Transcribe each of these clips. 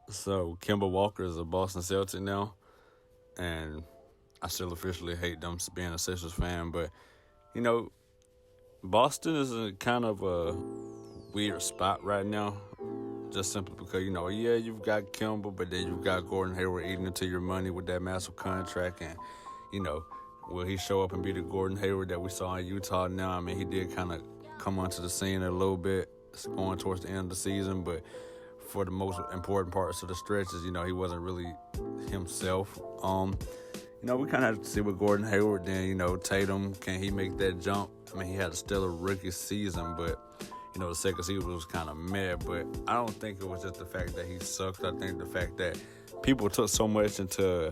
So Kemba Walker is a Boston Celtic now, and I still officially hate them being a Sixers fan. But you know, Boston is a kind of a weird spot right now, just simply because yeah, you've got Kemba, but then you've got Gordon Hayward eating into your money with that massive contract, and you know, will he show up and be the Gordon Hayward that we saw in Utah? Now, I mean, he did kind of come onto the scene a little bit going towards the end of the season, but for the most important parts of the stretches, he wasn't really himself. We kind of have to see with Gordon Hayward. Then, Tatum, can he make that jump? I mean, he had a stellar rookie season, but the second season was kind of meh. But I don't think it was just the fact that he sucked. I think the fact that people took so much into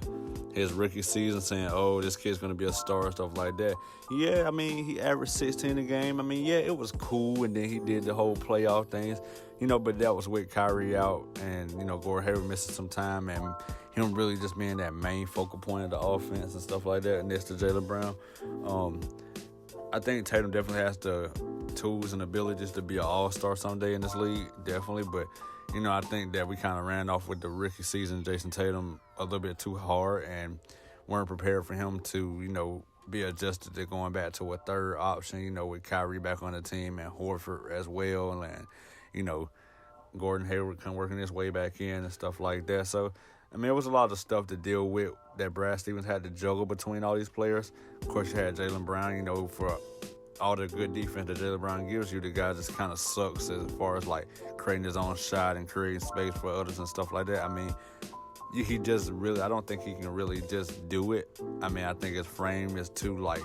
his rookie season saying, oh, this kid's going to be a star and stuff like that. Yeah, I mean, he averaged 16 a game. I mean, yeah, it was cool. And then he did the whole playoff things, but that was with Kyrie out and, Gordon Hayward missing some time and him really just being that main focal point of the offense and stuff like that next to Jaylen Brown. I think Tatum definitely has the tools and abilities to be an all-star someday in this league, definitely. But, I think that we kind of ran off with the rookie season, Jason Tatum, a little bit too hard and weren't prepared for him to, be adjusted to going back to a third option, with Kyrie back on the team and Horford as well. And, Gordon Hayward come working his way back in and stuff like that. So, I mean, it was a lot of stuff to deal with that Brad Stevens had to juggle between all these players. Of course, you had Jaylen Brown, for all the good defense that Jaylen Brown gives you, the guy just kind of sucks as far as, like, creating his own shot and creating space for others and stuff like that. I mean, he just really, I don't think he can really just do it. I mean, I think his frame is too, like,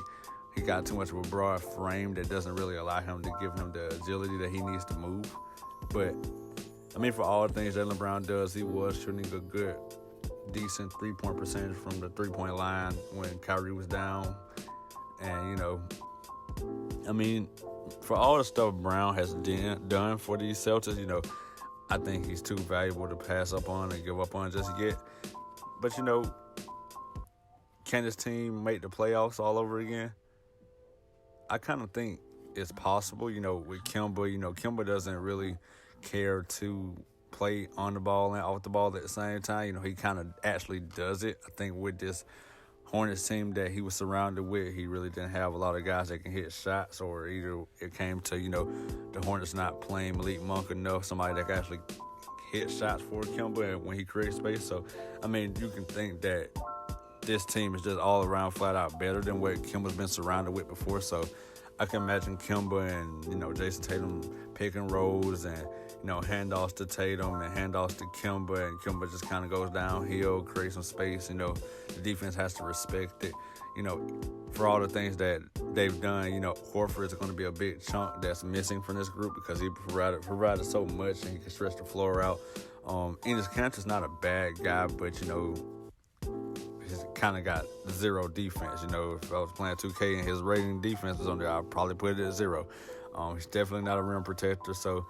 he got too much of a broad frame that doesn't really allow him to give him the agility that he needs to move. But, I mean, for all the things Jaylen Brown does, he was shooting a good, decent three-point percentage from the three-point line when Kyrie was down. And, I mean, for all the stuff Brown has done for these Celtics, I think he's too valuable to pass up on and give up on just yet. But, can this team make the playoffs all over again? I kind of think it's possible, with Kemba. Kemba doesn't really care to play on the ball and off the ball at the same time. He kind of actually does it. I think with this Hornets team that he was surrounded with, he really didn't have a lot of guys that can hit shots, or either it came to, the Hornets not playing Malik Monk enough, somebody that can actually hit shots for Kemba and when he creates space. So, I mean, you can think that this team is just all around flat out better than what Kemba's been surrounded with before. So I can imagine Kemba and, Jason Tatum picking rolls and, handoffs to Tatum and handoffs to Kemba, and Kemba just kind of goes downhill, creates some space. The defense has to respect it. For all the things that they've done, Horford is going to be a big chunk that's missing from this group because he provided so much and he can stretch the floor out. Enes Kanter's not a bad guy, but, he's kind of got zero defense. If I was playing 2K and his rating defense was on there, I'd probably put it at 0. He's definitely not a rim protector. So,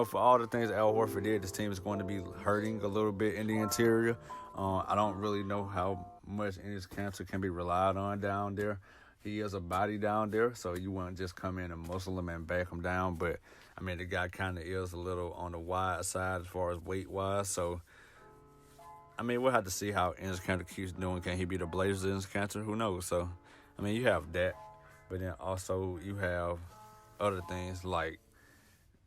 for all the things Al Horford did, this team is going to be hurting a little bit in the interior. I don't really know how much Enes Kanter can be relied on down there. He is a body down there, so you wouldn't just come in and muscle him and back him down. But, I mean, the guy kind of is a little on the wide side as far as weight-wise. So, I mean, we'll have to see how Enes Kanter keeps doing. Can he be the Blazers' Enes Kanter? Who knows? So, I mean, you have that. But then also you have other things like,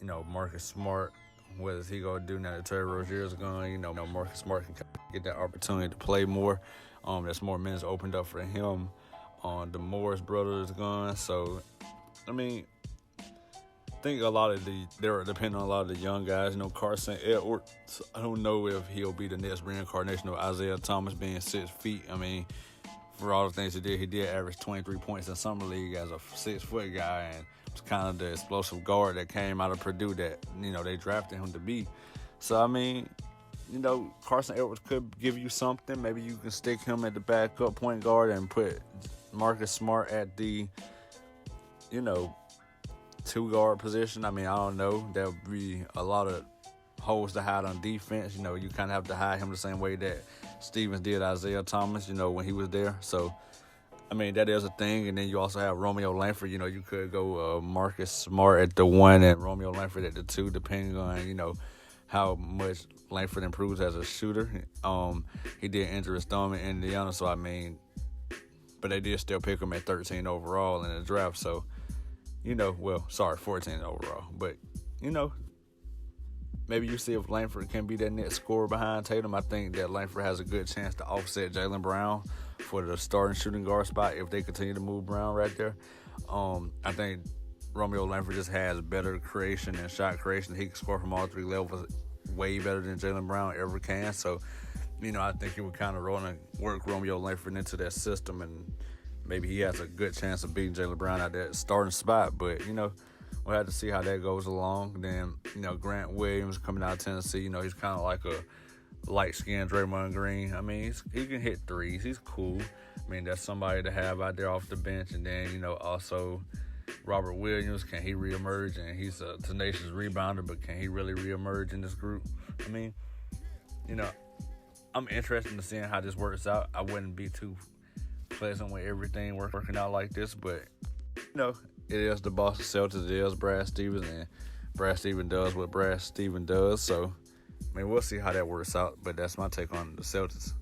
Marcus Smart. What is he going to do now that Terry Rozier is gone? Marcus Smart can get that opportunity to play more. There's more minutes opened up for him. The Morris brothers gone. So, I mean, I think they're depending on a lot of the young guys. Carson Edwards, I don't know if he'll be the next reincarnation of Isaiah Thomas being 6 feet. I mean, for all the things he did average 23 points in Summer League as a 6-foot guy, and was kind of the explosive guard that came out of Purdue that, they drafted him to be. So, I mean, Carson Edwards could give you something. Maybe you can stick him at the backup point guard and put Marcus Smart at the, 2-guard position. I mean, I don't know. There would be a lot of holes to hide on defense. You kind of have to hide him the same way that Stevens did Isaiah Thomas, when he was there. So, I mean, that is a thing. And then you also have Romeo Langford. You could go Marcus Smart at the 1 and Romeo Langford at the 2, depending on, how much Langford improves as a shooter. He did injure his thumb in Indiana, so I mean, but they did still pick him at 13 overall in the draft. So, 14 overall. But, maybe you see if Langford can be that next scorer behind Tatum. I think that Langford has a good chance to offset Jaylen Brown for the starting shooting guard spot if they continue to move Brown right there. I think Romeo Langford just has better creation and shot creation. He can score from all three levels way better than Jaylen Brown ever can. So, I think he would kind of work Romeo Langford into that system, and maybe he has a good chance of beating Jaylen Brown at that starting spot. But, we'll have to see how that goes along. Then, Grant Williams coming out of Tennessee, he's kind of like a light-skinned Draymond Green. I mean, he can hit threes. He's cool. I mean, that's somebody to have out there off the bench. And then, also Robert Williams, can he reemerge? And he's a tenacious rebounder, but can he really reemerge in this group? I mean, I'm interested in seeing how this works out. I wouldn't be too pleasant with everything working out like this, but, it is the Boston Celtics. It is Brad Stevens, and Brad Stevens does what Brad Stevens does. So, I mean, we'll see how that works out, but that's my take on the Celtics.